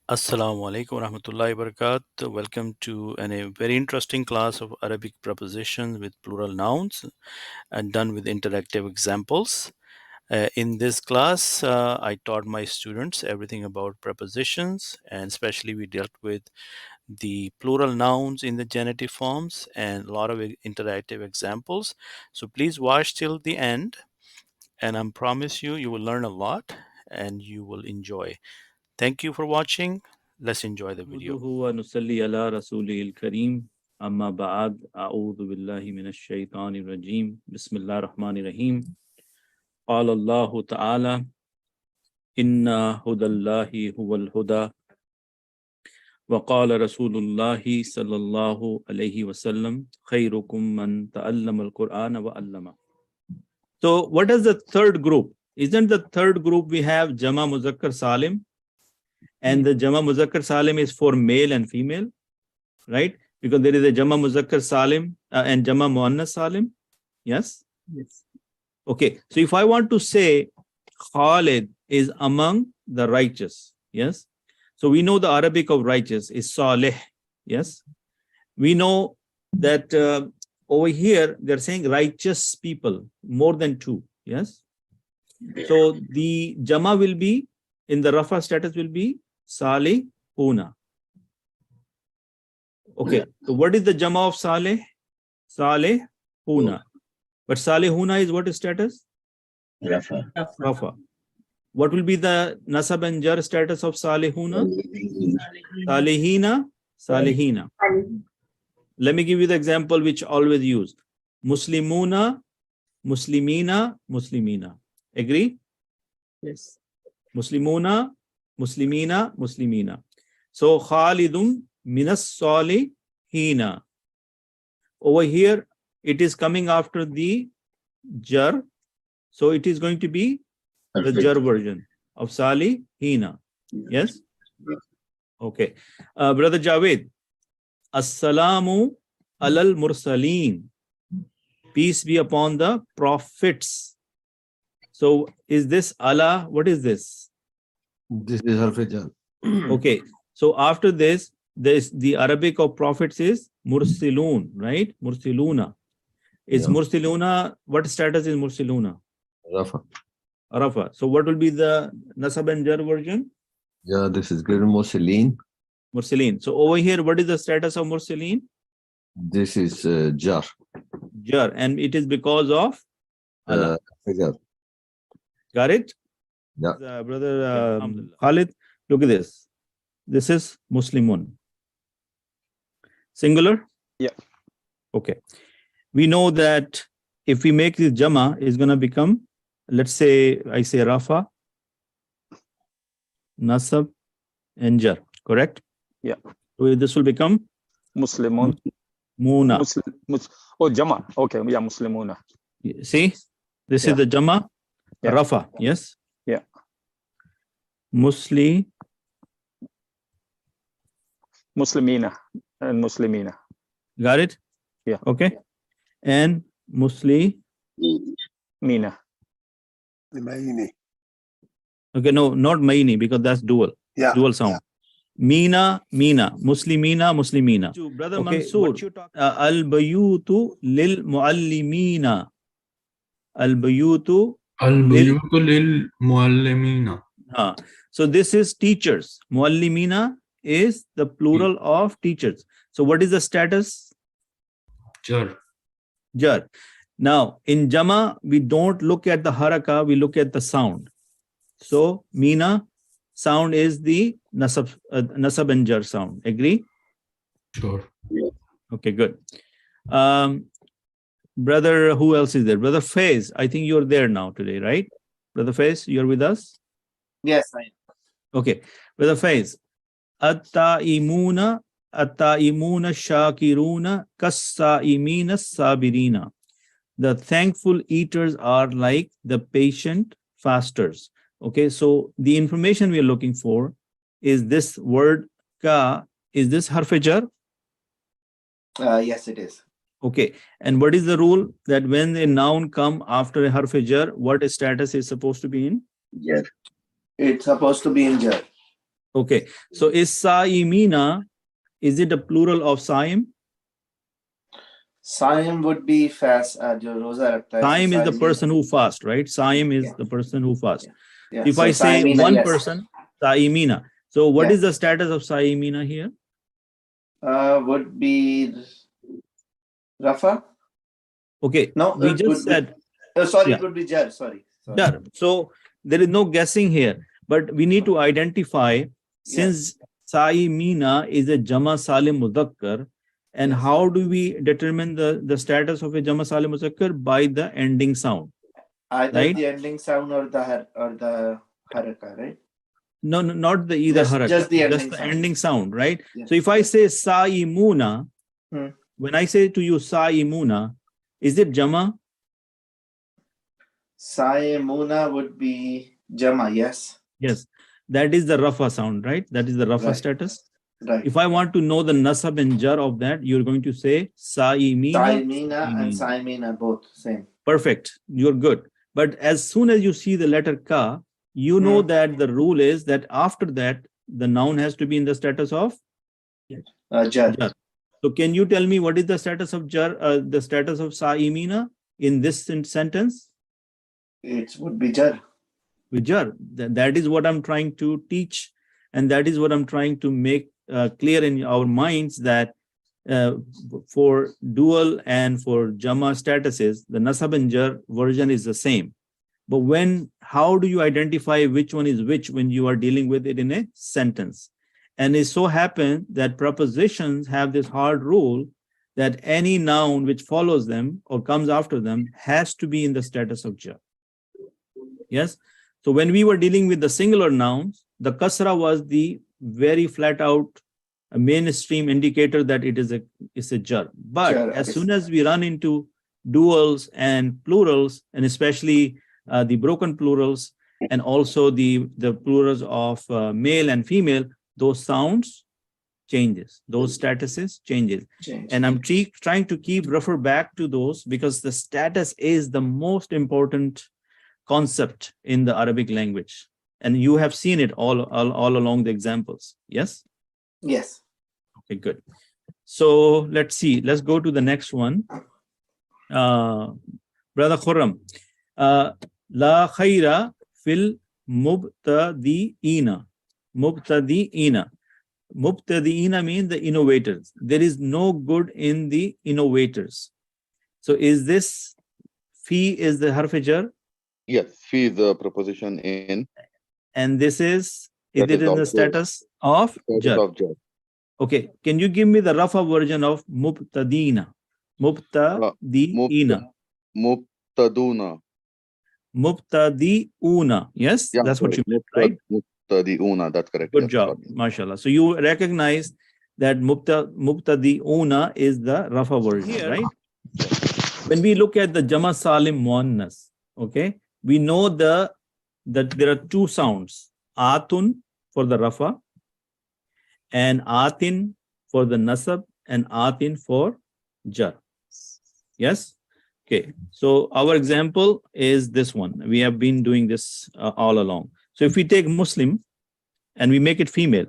Assalamu alaikum warahmatullahi wabarakatuh. Welcome to a very interesting class of Arabic prepositions with plural nouns and done with interactive examples. In this class, I taught my students everything about prepositions, and especially we dealt with the plural nouns in the genitive forms and a lot of interactive examples. So please watch till the end, and I promise you, you will learn a lot and you will enjoy. Thank you for watching. Let's enjoy the video. نحمده ونصلي على رسوله الكريم أما بعد أعوذ بالله من الشيطان الرجيم بسم الله الرحمن الرحيم قال الله تعالى إن هدى الله هو الهدى وقال رسول الله صلى الله عليه وسلم خيركم من تعلم القرآن وعلمه. So what is the third group? Isn't the third group we have Jama Muzakkar Salim? And the Jama Muzakkar Salim is for male and female, right? Because there is a Jama Muzakkar Salim and Jama Muannas Salim. Yes? Yes. Okay. So if I want to say Khalid is among the righteous, yes? So we know the Arabic of righteous is Salih, yes? We know that over here they're saying righteous people, more than two, yes? So the Jama will be, in the Rafa status will be Salihuna. Okay, so what is the Jama of Salih? Salihuna. But Salihuna is what status? Rafa. Rafa. What will be the Nasab and Jar status of Salihuna? Salihina. Salihina. Let me give you the example which always used. Muslimuna, Muslimina, Muslimina. Agree? Yes. Muslimuna, Muslimina, Muslimina. So Khalidun minas salihina. Over here, it is coming after the jar. So it is going to be the jar version of salihina. Yes? Okay. Brother Javed. Assalamu alal mursaleen. Peace be upon the prophets. So is this Allah? What is this? This is Harfijan. Okay. So after this, the Arabic of prophets is Mursilun, right? Mursiluna. Is Mursiluna, what status is Mursiluna? Rafa. Rafa. So what will be the Nasab and Jar version? Yeah, this is greater Mursaleen. Mursilin. So over here, what is the status of Mursilin? This is Jar. Jar. And it is because of Allah. Got it? Yeah. Brother Khalid, look at this. This is Muslimun. Singular? Yeah. Okay. We know that if we make this Jama, it's going to become, let's say, I say Rafa, Nasab, and Jar. Correct? Yeah. So this will become Muslimun. Muna. Oh, Jama. Okay. Yeah, Muslimuna. See? This is the Jama. Yeah. Rafa. Yes? Yeah. Muslimina and Muslimina. Got it? Yeah. Okay. And Muslimina. Okay, no, not Maini, because that's dual. Yeah. Dual sound. Yeah. Mina, Muslimina. Brother Okay, Mansoor, al-bayutu lil muallimina. Al-bayutu. Al-buyutu lil muallimina. So this is teachers. Muallimina is the plural of teachers. So what is the status? Jar. Jar. Now in Jama, we don't look at the haraka, we look at the sound. So Mina sound is the Nasab and Jar sound. Agree? Sure. Okay, good. Brother, who else is there? Brother Faiz, I think you're there now today, right? Brother Faiz, you're with us? Yes, I am. Okay. Brother Faiz. At-ta'imuna shakiruna kas-sa'imina sabirina. The thankful eaters are like the patient fasters. Okay, so the information we are looking for is this word ka. Is this harf jar? Yes, it is. Okay, and what is the rule that when a noun come after a harf jar, what status is supposed to be in? Jar. It's supposed to be in jar. Okay. So is Saimina, is it a plural of Saim? Saim would be fast. जो रोजा रखता है. Saim is the Saimi. person who fast, right? Saim is Yeah. the person who fast. Yeah. If So I say Saimina, one yes. person, Saimina. So what Yeah. is the status of Saimina here? Would be Rafa. Okay. No, We it just would said be, sorry, yeah. it would be Jar. Sorry. Jar. So there is no guessing here, but we need to identify since Saimina is a Jama Salim Muzakkar. And Yes. how do we determine the status of a Jama Salim Muzakkar? By the ending sound. Either Right? the ending sound or the haraka, right? No, not the either haraka, just the ending just the sound. ending sound, right? Yeah. So if I say Saimuna, Hmm. when I say to you Saimuna, is it Jama? Saimuna would be Jama, yes. Yes. That is the Rafa sound, right? That is the Rafa Right. status. Right. If I want to know the nasab and jar of that, you're going to say Saimina. Saimina and Saimina both same. Perfect. You're good. But as soon as you see the letter Ka, you know that the rule is that after that, the noun has to be in the status of Jar. jar. So can you tell me what is the status of jar, the status of Saimina in this sentence? It would be Jar. With jar. That is what I'm trying to teach. And that is what I'm trying to make clear in our minds that for dual and for Jama statuses, the Nasab and Jar version is the same. But how do you identify which one is which when you are dealing with it in a sentence? And it so happens that prepositions have this hard rule that any noun which follows them or comes after them has to be in the status of Jar. Yes. So when we were dealing with the singular nouns, the kasra was the very flat out mainstream indicator that it is a jar. But Jar, as yes. soon as we run into duals and plurals, and especially the broken plurals, and also the plurals of male and female, those sounds changes, those statuses changes. Change. And I'm trying to keep refer back to those because the status is the most important concept in the Arabic language. And you have seen it all along the examples. Yes? Yes. Okay, good. So let's see. Let's go to the next one. Brother Khurram. La khaira fil mubtadi'ina. Mubtadi'ina. Mubtadi'ina means the innovators. There is no good in the innovators. So is this fi is the harf jar? Yes, fi the preposition in. And this is That it is in the also status of status jar. of jar. Okay, can you give me the Rafa version of mubtadina? Mubtadi'ina. Mubtaduna. Mubtadi'una. Yes, Yeah, that's what sorry. you meant, right? Mubtadi'una, that's correct. Good yes, job, sorry. mashallah. So you recognize that mubtadi'una is the Rafa version, Here. right? When we look at the Jama Salim Muannas, okay, we know that there are two sounds, Atun for the Rafa, and Atin for the Nasab, and Atin for Jar. Yes? Okay, so our example is this one. We have been doing this all along. So if we take Muslim and we make it female,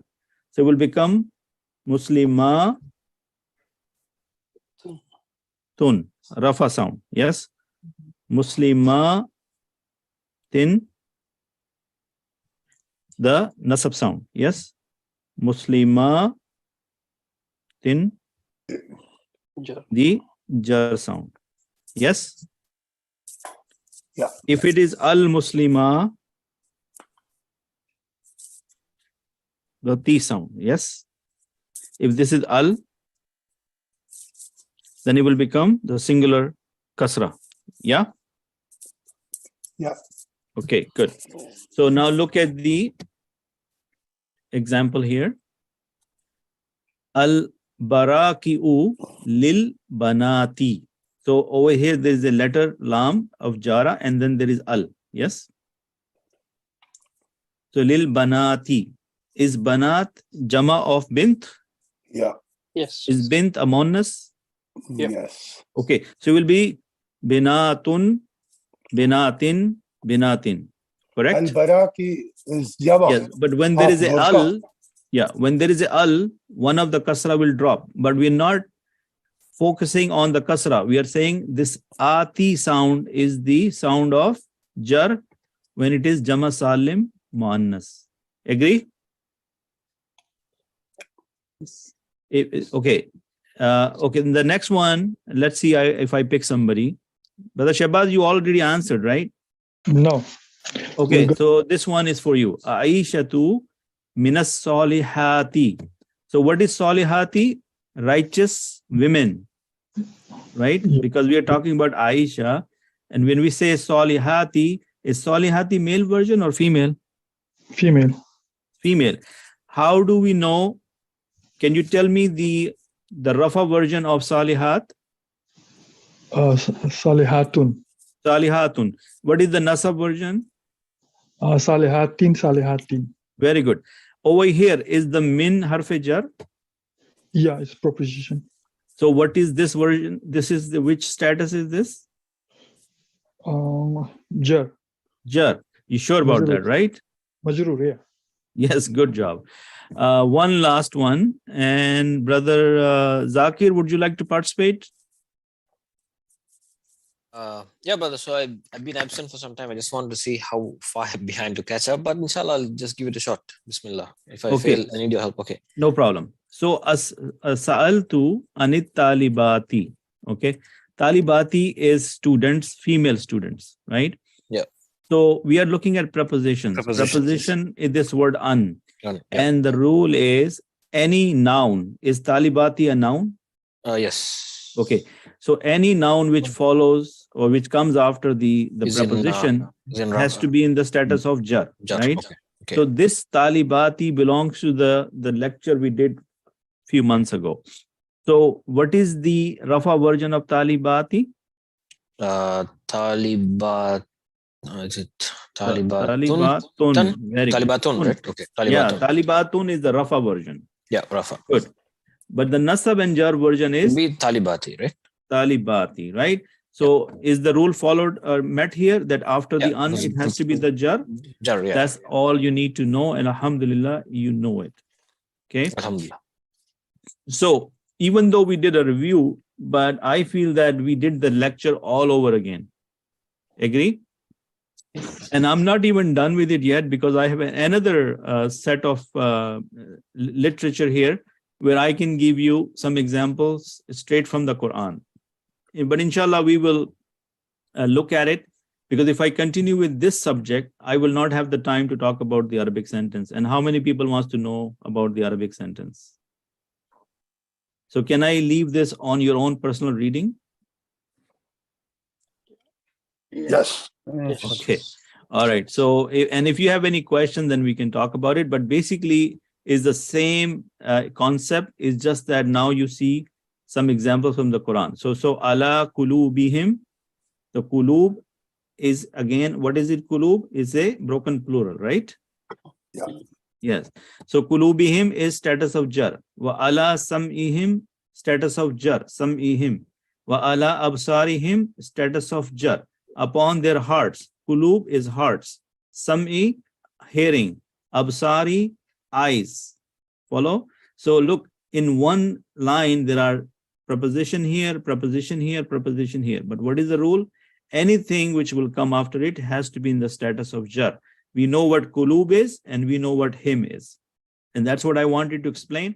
so it will become Muslima Tun, Rafa sound. Yes? Muslima Tin, the Nasab sound. Yes? Muslima Tin, the Jar sound. Yes? Yeah. If it is Al-Muslima, the T sound. Yes? If this is Al, then it will become the singular Kasra. Yeah? Yeah. Okay, good. So now look at the example here. Al-Baraki'u lil banati. So over here, there is a letter Lam of Jara, and then there is Al. Yes? So lil banati. Is banat Jama of bint? Yeah. Yes. Is bint a muannas? Yeah. Yes. Okay, so it will be binatun, binatin, binatin. Correct? Al-Baraki is Jama. Yes, but when there is a of al, Yeah, when there is a al, one of the kasra will drop, but we're not focusing on the kasra. We are saying this ati sound is the sound of jar when it is jama salim muannas. Agree? Okay. Okay, the next one, let's see if I pick somebody. Brother Shabazz, you already answered, right? No. Okay, so this one is for you. Aishatu minas solihati. So what is solihati? Righteous women, right? Yeah. Because we are talking about Aisha, and when we say solihati, is solihati male version or female? Female. Female. How do we know? Can you tell me the Rafa version of salihat? Salihatun. Salihatun. What is the nasab version? Salihatin. Very good. Over here is the min harfe jar. Yeah, it's preposition. So what is this version? This is the, which status is this? Jar. Jar. You sure about that, right? Majrur, yeah. Yes, good job. One last one. And brother Zakir, would you like to participate? Yeah, brother. So I've been absent for some time. I just wanted to see how far I'm behind to catch up. But inshallah, I'll just give it a shot. Bismillah. If I fail, I need your help. Okay. No problem. So sa'altu anit talibati. Okay. Talibati is students, female students, right? Yeah. So we are looking at prepositions. Preposition is this word an. Yeah. And the rule is any noun. Is talibati a noun? Yes. Okay. So any noun which follows or which comes after the preposition has to be in the status of jar, right? Okay. Okay. So this talibati belongs to the lecture we did few months ago. So what is the Rafa version of talibati? Talibat. Is it Talibatun. Very good. Talibatun, right? Okay. Talibatun. Yeah, talibatun is the Rafa version. Yeah, Rafa. Good. But the nasab and jar version is be talibati, right? Talibati, right? So is the rule followed or met here that after the an, it has to be the jar? Jar, yeah. That's all you need to know, and alhamdulillah, you know it. Okay. Alhamdulillah. So even though we did a review, but I feel that we did the lecture all over again. Agree? And I'm not even done with it yet because I have another set of literature here where I can give you some examples straight from the Quran. But inshallah, we will look at it, because if I continue with this subject, I will not have the time to talk about the Arabic sentence. And how many people wants to know about the Arabic sentence? So can I leave this on your own personal reading? Yes. Okay. All right. So, and if you have any questions, then we can talk about it. But basically, is the same concept. Is just that now you see some examples from the Quran. So ala kulubihim. The kulub is again, what is it? Kulub is a broken plural, right? Yeah. Yes. So kulubihim is status of jar. Wa ala sam'ihim, status of jar. Sam'ihim. Wa ala absarihim, status of jar. Upon their hearts. Kulub is hearts. Sam'i, hearing. Absari, eyes. Follow? So look, in one line, there are preposition here, preposition here, preposition here. But what is the rule? Anything which will come after it has to be in the status of jar. We know what kulub is and we know what him is. And that's what I wanted to explain.